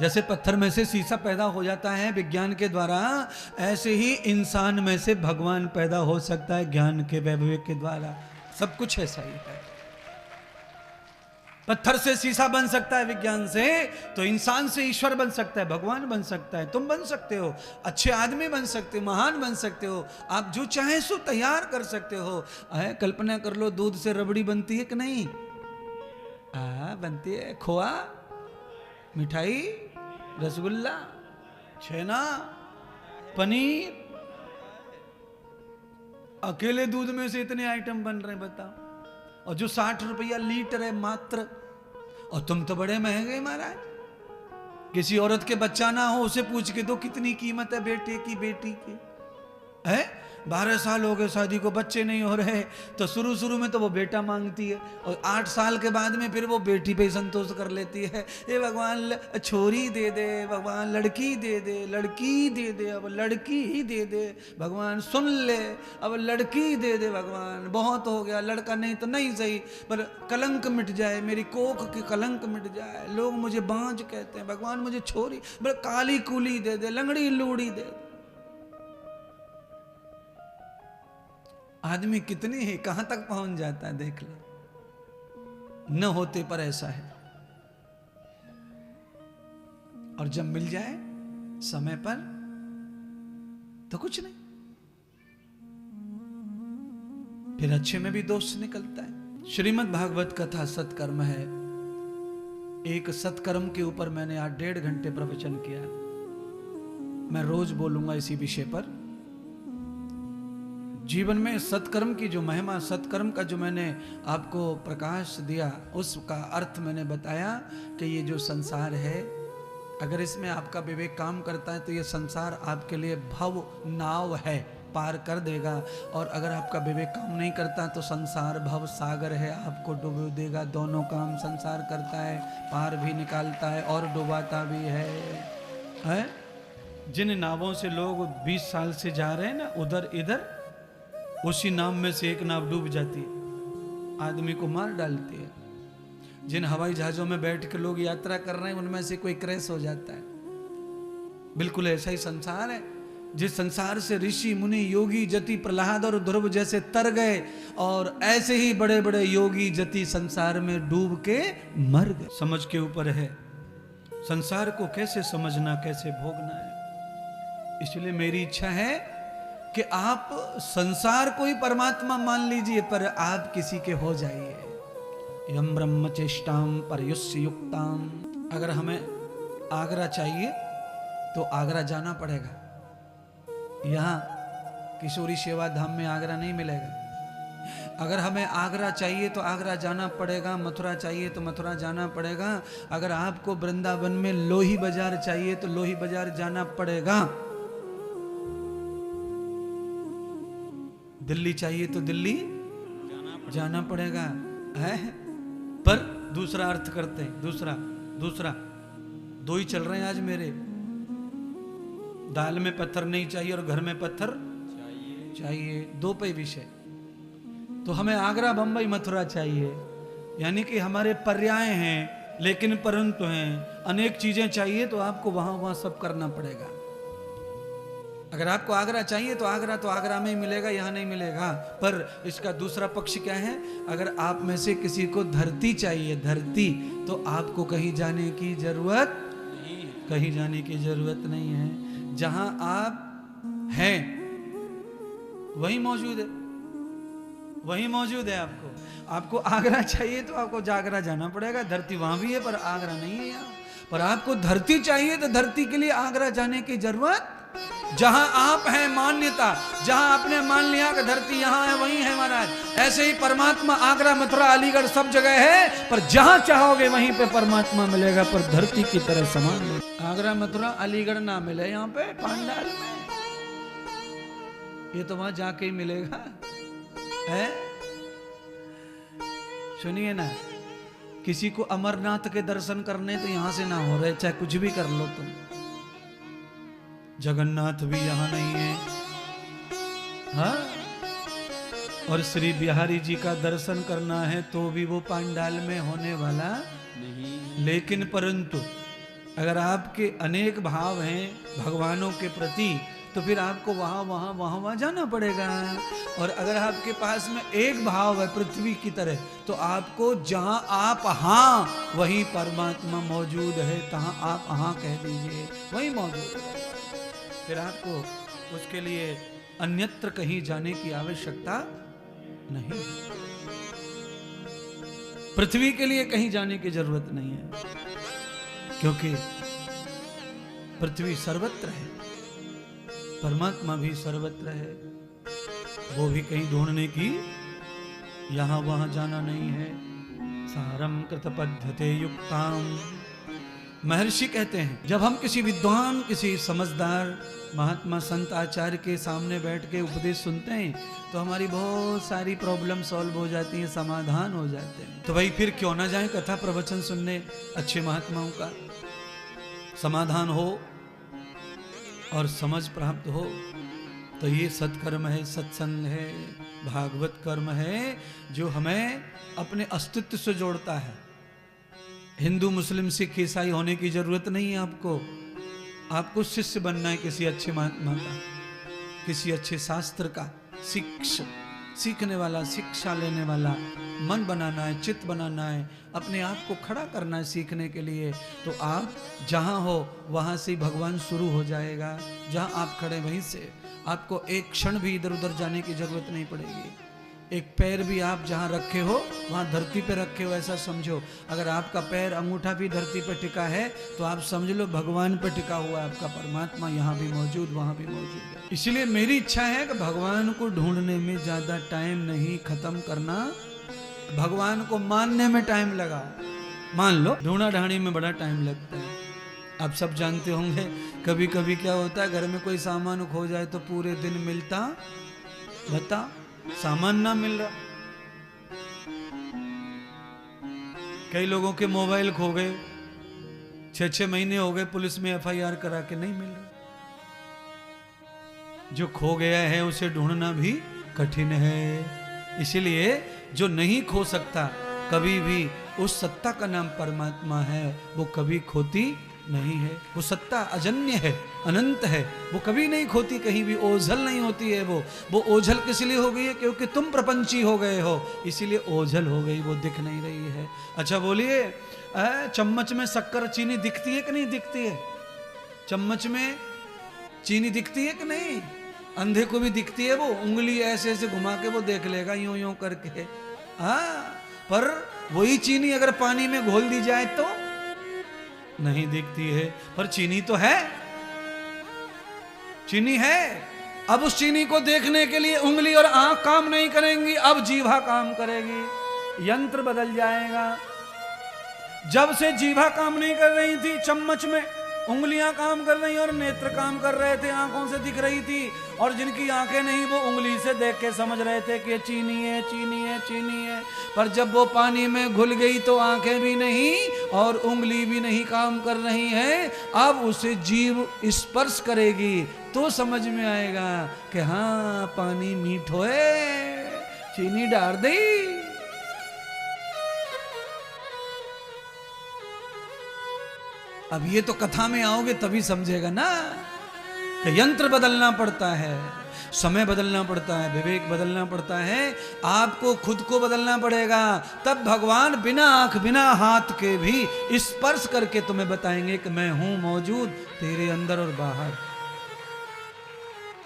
जैसे पत्थर में से शीशा पैदा हो जाता है विज्ञान के द्वारा, ऐसे ही इंसान में से भगवान पैदा हो सकता है ज्ञान के विवेक के द्वारा। सब कुछ ऐसा ही है। पत्थर से शीशा बन सकता है विज्ञान से, तो इंसान से ईश्वर बन सकता है, भगवान बन सकता है, तुम बन सकते हो, अच्छे आदमी बन सकते हो, महान बन सकते हो, आप जो चाहे सो तैयार कर सकते हो। कल्पना कर लो, दूध से रबड़ी बनती है कि नहीं? बनती है। खोआ, मिठाई, रसगुल्ला, छेना, पनीर, अकेले दूध में से इतने आइटम बन रहे हैं, बताओ। और जो 60 रुपया लीटर है मात्र, और तुम तो बड़े महंगे महाराज। किसी औरत के बच्चा ना हो, उसे पूछ के दो कितनी कीमत है बेटे की, बेटी की। है 12 साल हो गए शादी को, बच्चे नहीं हो रहे, तो शुरू में तो वो बेटा मांगती है, और 8 साल के बाद में फिर वो बेटी पे संतोष कर लेती है। ये भगवान छोरी दे दे, भगवान लड़की दे दे, लड़की दे दे, अब लड़की ही दे दे, भगवान सुन ले, अब लड़की दे दे भगवान, बहुत हो गया, लड़का नहीं तो नहीं सही, पर कलंक मिट जाए, मेरी कोख की कलंक मिट जाए, लोग मुझे बांझ कहते हैं, भगवान मुझे छोरी, काली कूली दे दे, लंगड़ी लूड़ी दे। आदमी कितनी ही कहां तक पहुंच जाता है, देख लो। न होते पर ऐसा है, और जब मिल जाए समय पर तो कुछ नहीं, फिर अच्छे में भी दोष निकलता है। श्रीमद् भागवत कथा सत्कर्म है। एक सत्कर्म के ऊपर मैंने आज 1.5 घंटे प्रवचन किया। मैं रोज बोलूंगा इसी विषय पर। जीवन में सत्कर्म की जो महिमा, सत्कर्म का जो मैंने आपको प्रकाश दिया, उसका अर्थ मैंने बताया कि ये जो संसार है, अगर इसमें आपका विवेक काम करता है तो ये संसार आपके लिए भव नाव है, पार कर देगा। और अगर आपका विवेक काम नहीं करता तो संसार भव सागर है, आपको डुबो देगा। दोनों काम संसार करता है, पार भी निकालता है और डुबाता भी है? जिन नावों से लोग 20 साल से जा रहे हैं ना उधर इधर, उसी नाव में से एक नाव डूब जाती है, आदमी को मार डालती है। जिन हवाई जहाजों में बैठ के लोग यात्रा कर रहे हैं, उनमें से कोई क्रैश हो जाता है। बिल्कुल ऐसा ही संसार है। जिस संसार से ऋषि मुनि योगी जति प्रहलाद और ध्रुव जैसे तर गए, और ऐसे ही बड़े बड़े योगी जति संसार में डूब के मर गए। समझ के ऊपर है संसार को कैसे समझना, कैसे भोगना है। इसलिए मेरी इच्छा है कि आप संसार को ही परमात्मा मान लीजिए, पर आप किसी के हो जाइए। यम ब्रह्म चेष्टाम परयुष्य युक्ताम। अगर हमें आगरा चाहिए तो आगरा जाना पड़ेगा। यहाँ किशोरी सेवा धाम में आगरा नहीं मिलेगा। अगर हमें आगरा चाहिए तो आगरा जाना पड़ेगा, मथुरा चाहिए तो मथुरा जाना पड़ेगा। अगर आपको वृंदावन में लोही बाजार चाहिए तो लोही बाजार जाना पड़ेगा। दिल्ली चाहिए तो दिल्ली जाना पड़ेगा, है? पर दूसरा अर्थ करते हैं, दूसरा दो ही चल रहे हैं आज मेरे। दाल में पत्थर नहीं चाहिए और घर में पत्थर चाहिए, दो पे विषय। तो हमें आगरा बंबई मथुरा चाहिए, यानी कि हमारे पर्याय हैं, लेकिन परंतु हैं। अनेक चीजें चाहिए तो आपको वहां सब करना पड़ेगा। अगर आपको आगरा चाहिए तो आगरा में ही मिलेगा, यहाँ नहीं मिलेगा। पर इसका दूसरा पक्ष क्या है? अगर आप में से किसी को धरती चाहिए, धरती, तो आपको कहीं जाने की जरूरत नहीं है। जहां आप हैं वही मौजूद है। आपको आगरा चाहिए तो आपको जागरा जाना पड़ेगा। धरती वहां भी है पर आगरा नहीं है यहाँ। पर आपको धरती चाहिए तो धरती के लिए आगरा जाने की जरूरत, जहां आप हैं मान्यता, जहां आपने मान लिया कि धरती यहां है वहीं है महाराज। ऐसे ही परमात्मा आगरा मथुरा अलीगढ़ सब जगह है, पर जहां चाहोगे वहीं पे परमात्मा मिलेगा, पर धरती की तरह समान। आगरा मथुरा अलीगढ़ ना मिले यहाँ पे पांडाल में, ये तो वहां जाके ही मिलेगा, है? सुनिए ना, किसी को अमरनाथ के दर्शन करने तो यहां से ना हो रहे, चाहे कुछ भी कर लो तुम। जगन्नाथ भी यहां नहीं है, हाँ? और श्री बिहारी जी का दर्शन करना है तो भी वो पांडाल में होने वाला नहीं। लेकिन परंतु अगर आपके अनेक भाव हैं भगवानों के प्रति तो फिर आपको वहां जाना पड़ेगा। और अगर आपके पास में एक भाव है पृथ्वी की तरह, तो आपको जहां आप हाँ वहीं परमात्मा मौजूद है, तहां आप हाँ कह दीजिए, वहीं मौजूद है। फिर आपको उसके लिए अन्यत्र कहीं जाने की आवश्यकता नहीं, पृथ्वी के लिए कहीं जाने की जरूरत नहीं है, क्योंकि पृथ्वी सर्वत्र है, परमात्मा भी सर्वत्र है। वो भी कहीं ढूंढने की यहां वहां जाना नहीं है। सारम कृत पद्धते युक्ताम, महर्षि कहते हैं जब हम किसी विद्वान, किसी समझदार महात्मा संत आचार्य के सामने बैठ के उपदेश सुनते हैं तो हमारी बहुत सारी प्रॉब्लम सॉल्व हो जाती हैं, समाधान हो जाते हैं। तो भाई फिर क्यों ना जाएं कथा प्रवचन सुनने, अच्छे महात्माओं का समाधान हो और समझ प्राप्त हो। तो ये सत्कर्म है, सत्संग है, भागवत कर्म है जो हमें अपने अस्तित्व से जोड़ता है। हिंदू मुस्लिम सिख ईसाई होने की जरूरत नहीं है आपको। आपको शिष्य बनना है किसी अच्छे महात्मा का, किसी अच्छे शास्त्र का, सीखने वाला, शिक्षा लेने वाला मन बनाना है, चित्त बनाना है, अपने आप को खड़ा करना है सीखने के लिए। तो आप जहां हो वहां से भगवान शुरू हो जाएगा। जहां आप खड़े वहीं से आपको एक क्षण भी इधर उधर जाने की जरूरत नहीं पड़ेगी। एक पैर भी आप जहां रखे हो वहां धरती पे रखे हो, ऐसा समझो। अगर आपका पैर अंगूठा भी धरती पे टिका है तो आप समझ लो भगवान पे टिका हुआ आपका परमात्मा यहाँ भी मौजूद, वहां भी मौजूद है। इसलिए मेरी इच्छा है कि भगवान को ढूंढने में ज्यादा टाइम नहीं खत्म करना, भगवान को मानने में टाइम लगा। मान लो ढूंढा ढाणी में बड़ा टाइम लगता है। आप सब जानते होंगे कभी कभी क्या होता है, घर में कोई सामान खो जाए तो पूरे दिन मिलता, बता सामान ना मिल रहा। कई लोगों के मोबाइल खो गए, 6-6 महीने हो गए, पुलिस में FIR करा के नहीं मिल रहा। जो खो गया है उसे ढूंढना भी कठिन है। इसीलिए जो नहीं खो सकता कभी भी, उस सत्ता का नाम परमात्मा है, वो कभी खोती नहीं है। वो सत्ता अजन्य है, अनंत है, वो कभी नहीं खोती, कहीं भी ओझल नहीं होती है। वो ओझल किस लिए हो गई है? क्योंकि तुम प्रपंची हो गए हो, इसीलिए ओझल हो गई, वो दिख नहीं रही है। अच्छा बोलिए, चम्मच में शक्कर चीनी दिखती है कि नहीं दिखती है? चम्मच में चीनी दिखती है कि नहीं? अंधे को भी दिखती है, वो उंगली ऐसे ऐसे घुमा के वो देख लेगा यूं यूं करके। हाँ, पर वही चीनी अगर पानी में घोल दी जाए तो नहीं दिखती है। पर चीनी तो है, चीनी है। अब उस चीनी को देखने के लिए उंगली और आंख काम नहीं करेंगी, अब जीभा काम करेगी। यंत्र बदल जाएगा। जब से जीभा काम नहीं कर रही थी, चम्मच में उंगलियां काम कर रही और नेत्र काम कर रहे थे, आंखों से दिख रही थी। और जिनकी आंखें नहीं वो उंगली से देख के समझ रहे थे कि चीनी है, चीनी है, चीनी है। पर जब वो पानी में घुल गई तो आंखें भी नहीं और उंगली भी नहीं काम कर रही है। अब उसे जीभ स्पर्श करेगी तो समझ में आएगा कि हाँ पानी मीठो है, चीनी डाल दी। अब ये तो कथा में आओगे तभी समझेगा ना कि यंत्र बदलना पड़ता है, समय बदलना पड़ता है, विवेक बदलना पड़ता है, आपको खुद को बदलना पड़ेगा। तब भगवान बिना आंख बिना हाथ के भी स्पर्श करके तुम्हें बताएंगे कि मैं हूं मौजूद तेरे अंदर और बाहर।